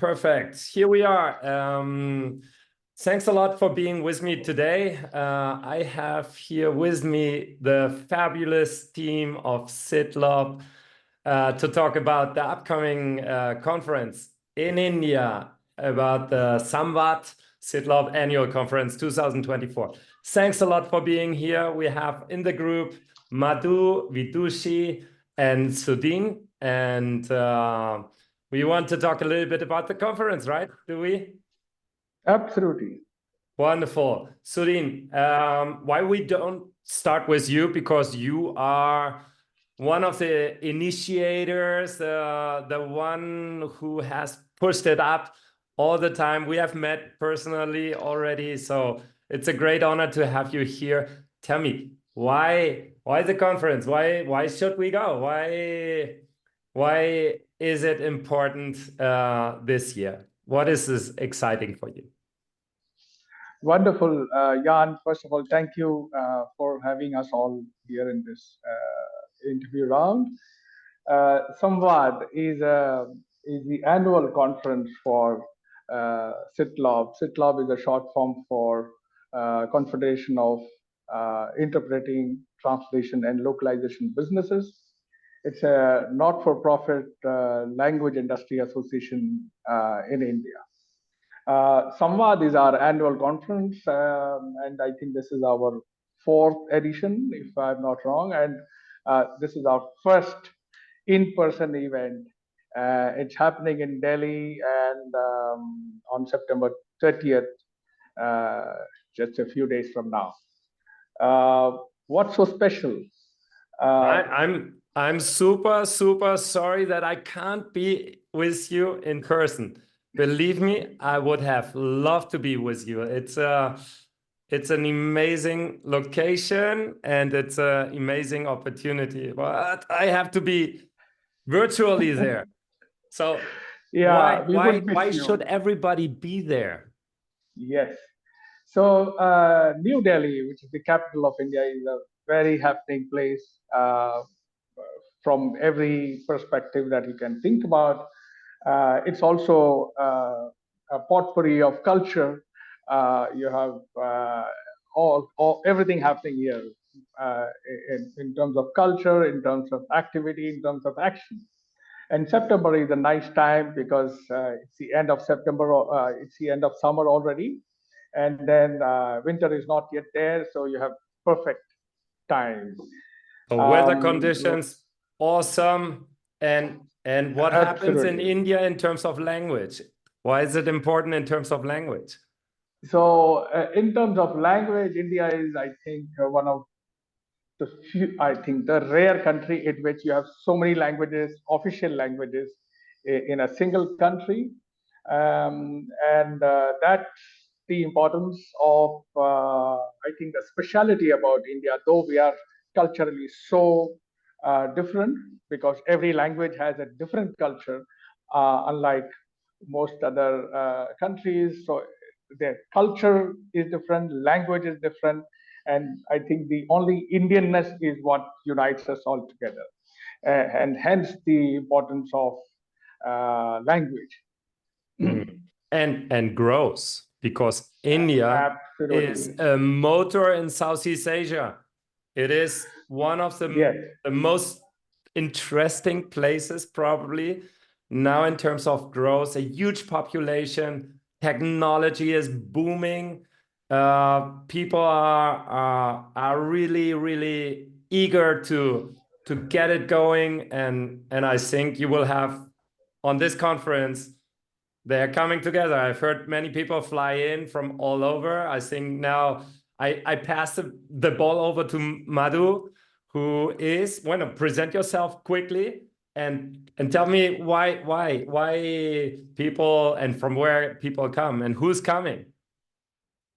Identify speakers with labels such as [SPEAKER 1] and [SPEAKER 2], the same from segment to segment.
[SPEAKER 1] perfect. Here we are. Thanks a lot for being with me today. I have here with me the fabulous team of CITLoB to talk about the upcoming conference in India about the SAMVAD CITLoB Annual Conference 2024. Thanks a lot for being here. We have in the group Madhu, Vidushi, and Sudheen, and we want to talk a little bit about the conference, right? Do we?
[SPEAKER 2] Absolutely.
[SPEAKER 1] Wonderful. Sudheen, why we don't start with you, because you are one of the initiators, the one who has pushed it up all the time. We have met personally already, so it's a great honor to have you here. Tell me, why the conference? Why should we go? Why is it important this year? What is this exciting for you?
[SPEAKER 2] Wonderful, Jan. First of all, thank you for having us all here in this interview round. SAMVAD is the annual conference for CITLoB. CITLoB is a short form for Confederation of Interpreting, Translation, and Localization Businesses. It's a not-for-profit language industry association in India. Samvad is our annual conference, and I think this is our 4th edition, if I'm not wrong. And this is our first in-person event. It's happening in Delhi, and on September 30th, just a few days from now. What's so special?
[SPEAKER 1] I'm super sorry that I can't be with you in person. Believe me, I would have loved to be with you. It's an amazing location and it's an amazing opportunity, but I have to be virtually there. So
[SPEAKER 2] yeah,
[SPEAKER 1] why should everybody be there?
[SPEAKER 2] Yes. So New Delhi, which is the capital of India, is a very happening place from every perspective that you can think about. It's also a potpourri of culture. You have everything happening here in terms of culture, in terms of activity, in terms of action. And September is a nice time because it's the end of September, it's the end of summer already. And then winter is not yet there, so you have perfect time.
[SPEAKER 1] So weather conditions, awesome. And what happens in India in terms of language? Why is it important in terms of language?
[SPEAKER 2] So in terms of language, India is, I think, one of the few, I think, the rare country in which you have so many languages, official languages, in a single country. And that's the importance of, I think, the speciality about India, though we are culturally so different, because every language has a different culture, unlike most other countries. So their culture is different, language is different, and I think the only Indianness is what unites us all together, and hence the importance of language.
[SPEAKER 1] And growth, because India is a motor in Southeast Asia. It is one of the most interesting places probably now in terms of growth, a huge population, technology is booming. People are really eager to get it going, and I think you will have on this conference, they're coming together. I've heard many people fly in from all over. I think now I pass the ball over to Madhu, who is, bueno, present yourself quickly and tell me why people and from where people come and who's coming.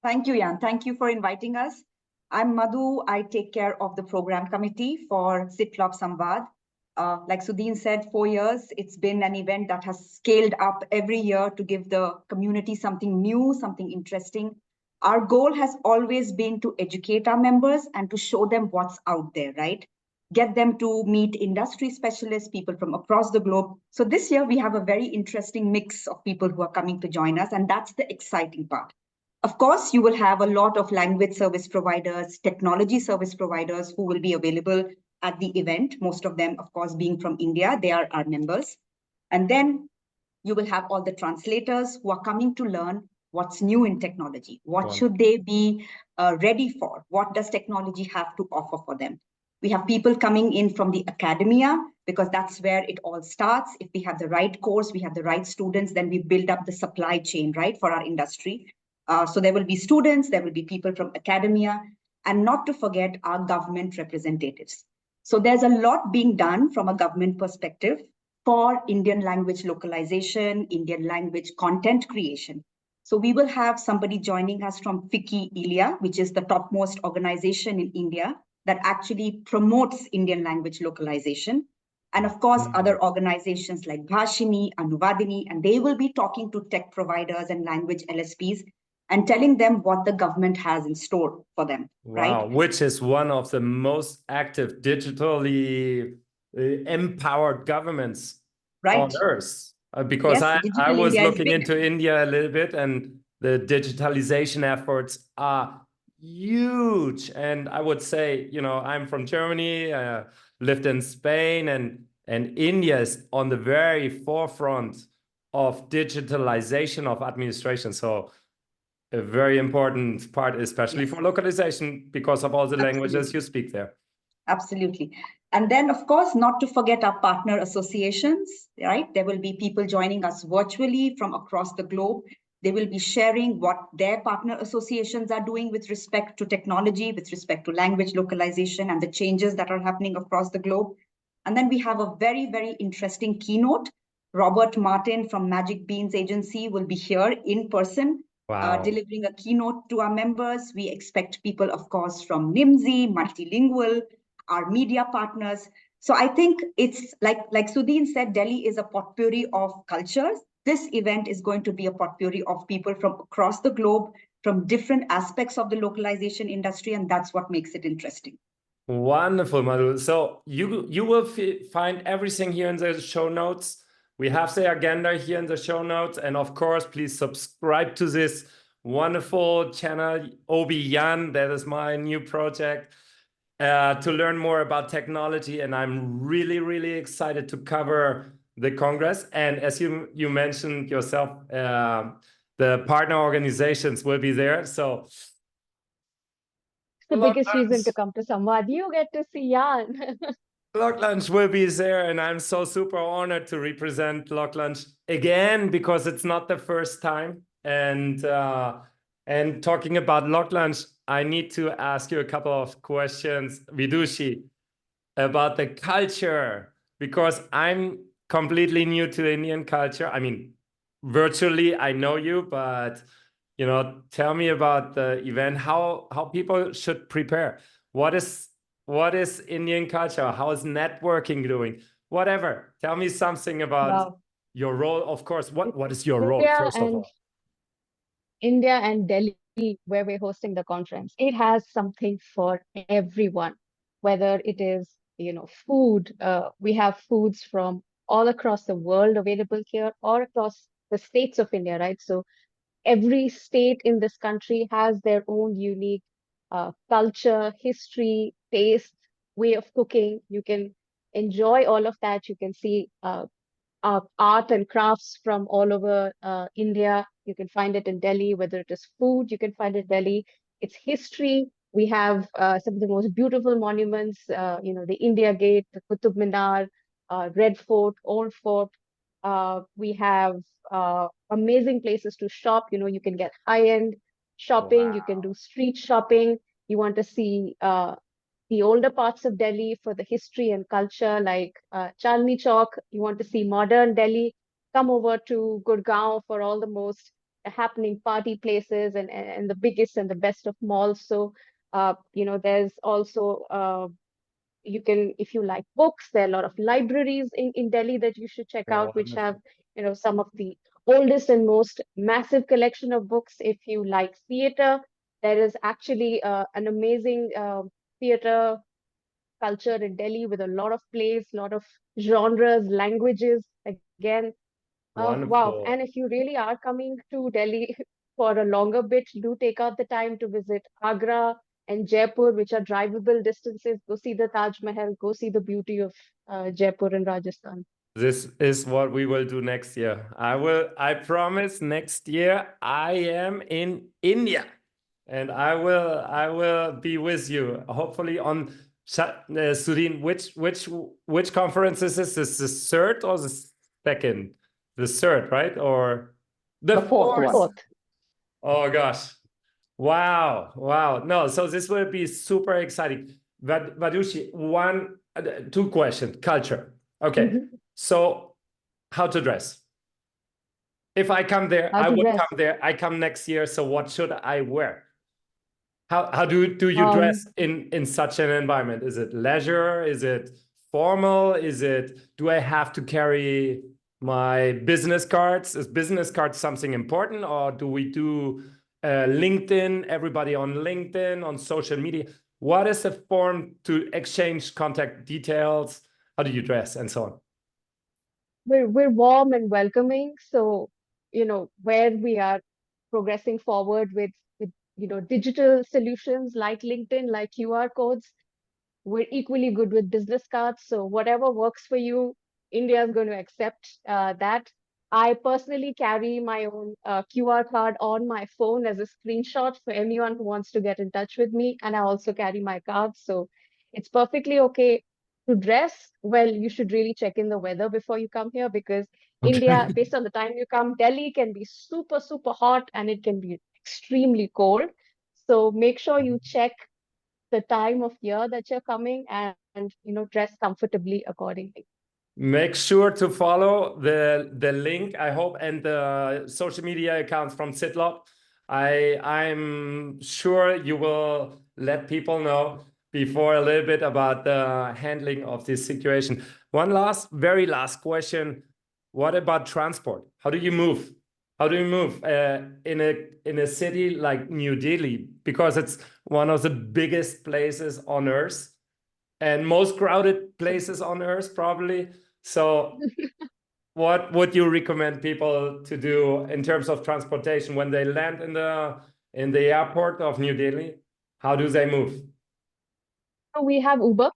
[SPEAKER 3] Thank you, Jan. Thank you for inviting us. I'm Madhu. I take care of the program committee for CITLoB Samvad. Like Sudheen said, 4 years, it's been an event that has scaled up every year to give the community something new, something interesting. Our goal has always been to educate our members and to show them what's out there, right? get them to meet industry specialists, people from across the globe. So this year, we have a very interesting mix of people who are coming to join us, and that's the exciting part. Of course, you will have a lot of language service providers, technology service providers who will be available at the event, most of them, of course, being from India. They are our members. And then you will have all the translators who are coming to learn what's new in technology. What should they be ready for? What does technology have to offer for them? We have people coming in from the academia, because that's where it all starts. If we have the right course, we have the right students, then we build up the supply chain, right, for our industry. So there will be students, there will be people from academia, and not to forget our government representatives. So there's a lot being done from a government perspective for Indian language localization, Indian language content creation. So we will have somebody joining us from FICCI India, which is the topmost organization in India that actually promotes Indian language localization. And of course, other organizations like Bhashini, Anuvadini, and they will be talking to tech providers and language LSPs and telling them what the government has in store for them.
[SPEAKER 1] Wow, right? Which is one of the most active digitally empowered governments on earth. Because yes, I was looking into India a little bit, and the digitalization efforts are huge. And I would say, you know, I'm from Germany, lived in Spain, and India is on the very forefront of digitalization of administration. So a very important part, especially for localization, because of all the languages you speak there.
[SPEAKER 3] Absolutely. And then, of course, not to forget our partner associations, right? There will be people joining us virtually from across the globe. They will be sharing what their partner associations are doing with respect to technology, with respect to language localization and the changes that are happening across the globe. And then we have a very, very interesting keynote. Robert Martin from Magic Beans Agency will be here in person.
[SPEAKER 1] Wow.
[SPEAKER 3] Delivering a keynote to our members. We expect people, of course, from NIMSI, Multilingual, our media partners. So I think it's like Sudheen said, Delhi is a potpourri of cultures. This event is going to be a potpourri of people from across the globe, from different aspects of the localization industry, and that's what makes it interesting.
[SPEAKER 1] Wonderful, Madhu. So you will find everything here in the show notes. We have the agenda here in the show notes. And of course, please subscribe to this wonderful channel, Obi Yan. That is my new project to learn more about technology. And I'm really, really excited to cover the Congress. And as you mentioned yourself, the partner organizations will be there. So
[SPEAKER 4] the biggest reason to come to Samvad. You get to see Yan.
[SPEAKER 1] Lock Lunch will be there, and I'm so super honored to represent Lock Lunch again, because it's not the first time. And talking about Lock Lunch, I need to ask you a couple of questions, Vidushi, about the culture, because I'm completely new to Indian culture. I mean, virtually I know you, but you know, tell me about the event, how people should prepare. What is Indian culture? How is networking doing? Whatever. Tell me something about your role. Of course, what is your role, first of all?
[SPEAKER 4] India and Delhi, where we're hosting the conference, it has something for everyone, whether it is, you know, food. We have foods from all across the world available here, or across the states of India, right? So every state in this country has their own unique culture, history, taste, way of cooking. You can enjoy all of that. You can see art and crafts from all over India. You can find it in Delhi, whether it is food, you can find it in Delhi. It's history. We have some of the most beautiful monuments, you know, the India Gate, the Qutub Minar, Red Fort, Old Fort. We have amazing places to shop. You know, you can get high-end shopping. You can do street shopping. You want to see the older parts of Delhi for the history and culture, like Chandni Chowk. You want to see modern Delhi, come over to Gurgaon for all the most happening party places and the biggest and the best of malls. So, you know, there's also, you can, if you like books, there are a lot of libraries in Delhi that you should check out, which have, you know, some of the oldest and most massive collection of books. If you like theater, there is actually an amazing theater culture in Delhi with a lot of plays, a lot of genres, languages. Again, wow.
[SPEAKER 1] Wonderful.
[SPEAKER 4] And if you really are coming to Delhi for a longer bit, do take out the time to visit Agra and Jaipur, which are drivable distances. Go see the Taj Mahal, go see the beauty of Jaipur in Rajasthan.
[SPEAKER 1] This is what we will do next year. I promise next year I am in India and I will be with you. Hopefully on Sudheen, which conference is this? Is the third or the second? The third, right? Or the fourth?
[SPEAKER 4] Fourth.
[SPEAKER 1] Oh gosh. Wow. Wow. No, so this will be super exciting. But Vidushi, two questions. Culture. Okay. So how to dress? If I come there, I would come there. I come next year. So what should I wear? How do you dress in such an environment? Is it leisure? Is it formal? Do I have to carry my business cards? Is business cards something important, or do we do LinkedIn, everybody on LinkedIn, on social media? What is the form to exchange contact details? How do you dress and so on?
[SPEAKER 4] We're warm and welcoming. So, where we are progressing forward with digital solutions like LinkedIn, like QR codes, we're equally good with business cards. So whatever works for you, India is going to accept that. I personally carry my own QR card on my phone as a screenshot for anyone who wants to get in touch with me. And I also carry my cards. So it's perfectly okay to dress. Well, you should really check in the weather before you come here, because India, based on the time you come, Delhi can be super, super hot and it can be extremely cold. So make sure you check the time of year that you're coming and dress comfortably accordingly.
[SPEAKER 1] Make sure to follow the link, I hope, and the social media accounts from CITLoB. I'm sure you will let people know before a little bit about the handling of this situation. One very last question. What about transport? How do you move? How do you move in a city like New Delhi? Because it's one of the biggest places on earth and most crowded places on earth, probably. So what would you recommend people to do in terms of transportation when they land in the airport of New Delhi? How do they move?
[SPEAKER 4] We have Uber.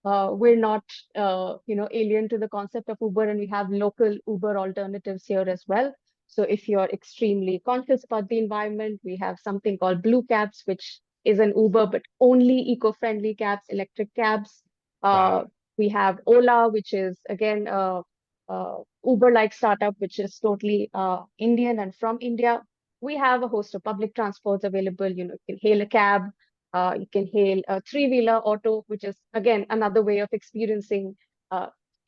[SPEAKER 4] We're not alien to the concept of Uber, and we have local Uber alternatives here as well. So if you're extremely conscious about the environment, we have something called Blue Cabs, which is an Uber, but only eco-friendly cabs, electric cabs.
[SPEAKER 1] Wow.
[SPEAKER 4] We have Ola, which is, again, Uber-like startup, which is totally Indian and from India. We have a host of public transports available. You can hail a cab. You can hail a three-wheeler auto, which is, again, another way of experiencing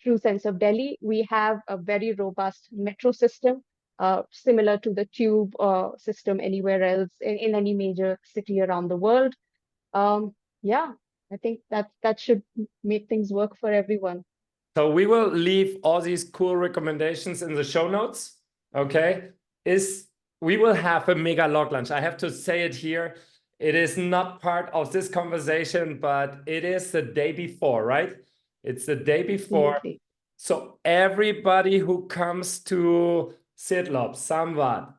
[SPEAKER 4] true sense of Delhi. We have a very robust metro system, similar to the tube system anywhere else in any major city around the world. Yeah, I think that should make things work for everyone.
[SPEAKER 1] So we will leave all these cool recommendations in the show notes. Okay, we will have a mega log lunch. I have to say it here. It is not part of this conversation, but it is the day before, right? It's the day before.
[SPEAKER 4] Absolutely.
[SPEAKER 1] So everybody who comes to CITLoB, Samvad,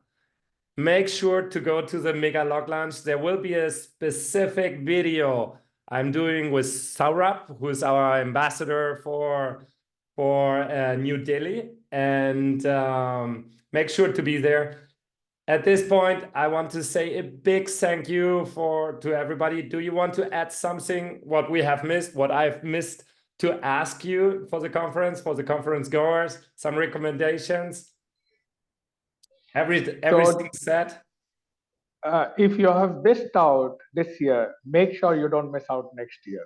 [SPEAKER 1] make sure to go to the mega log lunch. There will be a specific video I'm doing with Saurabh, who is our ambassador for New Delhi, and make sure to be there. At this point, I want to say a big thank you to everybody. Do you want to add something, what we have missed, what I've missed to ask you for the conference goers, some recommendations? Everything said?
[SPEAKER 2] If you have missed out this year, make sure you don't miss out next year.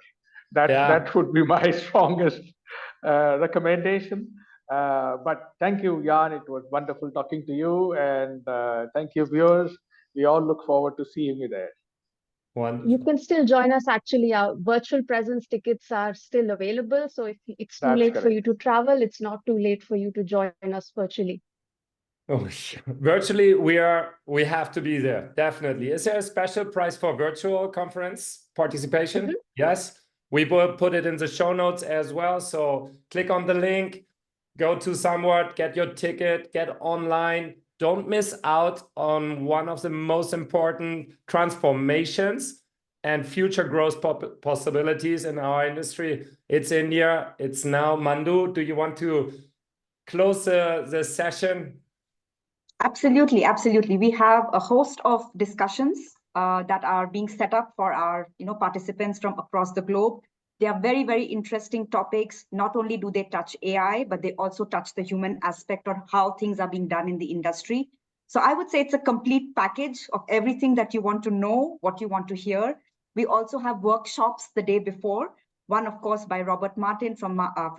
[SPEAKER 2] That would be my strongest recommendation. But thank you, Jan. It was wonderful talking to you. And thank you, viewers. We all look forward to seeing you there.
[SPEAKER 1] Wonderful.
[SPEAKER 4] You can still join us. Actually, our virtual presence tickets are still available. So if it's too late for you to travel, it's not too late for you to join us virtually.
[SPEAKER 1] Oh, virtually, we have to be there, definitely. Is there a special price for virtual conference participation? Yes. We will put it in the show notes as well. So click on the link, go to Samvad, get your ticket, get online. Don't miss out on one of the most important transformations and future growth possibilities in our industry. It's India, it's now. Madhu, do you want to close the session?
[SPEAKER 3] Absolutely, absolutely. We have a host of discussions that are being set up for our participants from across the globe. They are very, very interesting topics. Not only do they touch AI, but they also touch the human aspect on how things are being done in the industry. So I would say it's a complete package of everything that you want to know, what you want to hear. We also have workshops the day before. One, of course, by Robert Martin from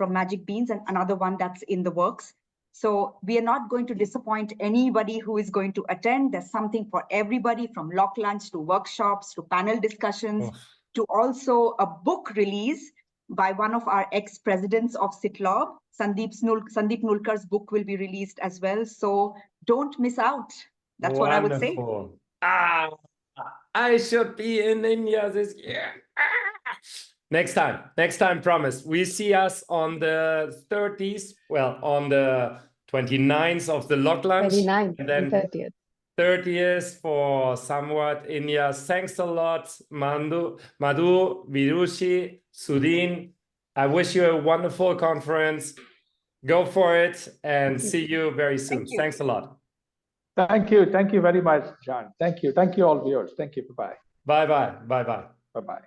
[SPEAKER 3] Magic Beans, and another one that's in the works. So we are not going to disappoint anybody who is going to attend. There's something for everybody, from lock lunch to workshops to panel discussions, to also a book release by one of our ex-presidents of CITLoB. Sandeep Nulkar's book will be released as well. So don't miss out. That's what I would say.
[SPEAKER 1] I should be in India this year. Next time, promise. We see us on the 30th, well, on the 29th of the lock lunch.
[SPEAKER 4] 29th
[SPEAKER 1] and then
[SPEAKER 4] 30th.
[SPEAKER 1] 30th for Samvad, India. Thanks a lot, Madhu, Vidushi, Sudheen. I wish you a wonderful conference. Go for it and see you very soon. Thanks a lot.
[SPEAKER 2] Thank you. Thank you very much, John. Thank you. Thank you all viewers. Thank you. Bye-bye.
[SPEAKER 1] Bye-bye. Bye-bye.
[SPEAKER 2] Bye-bye.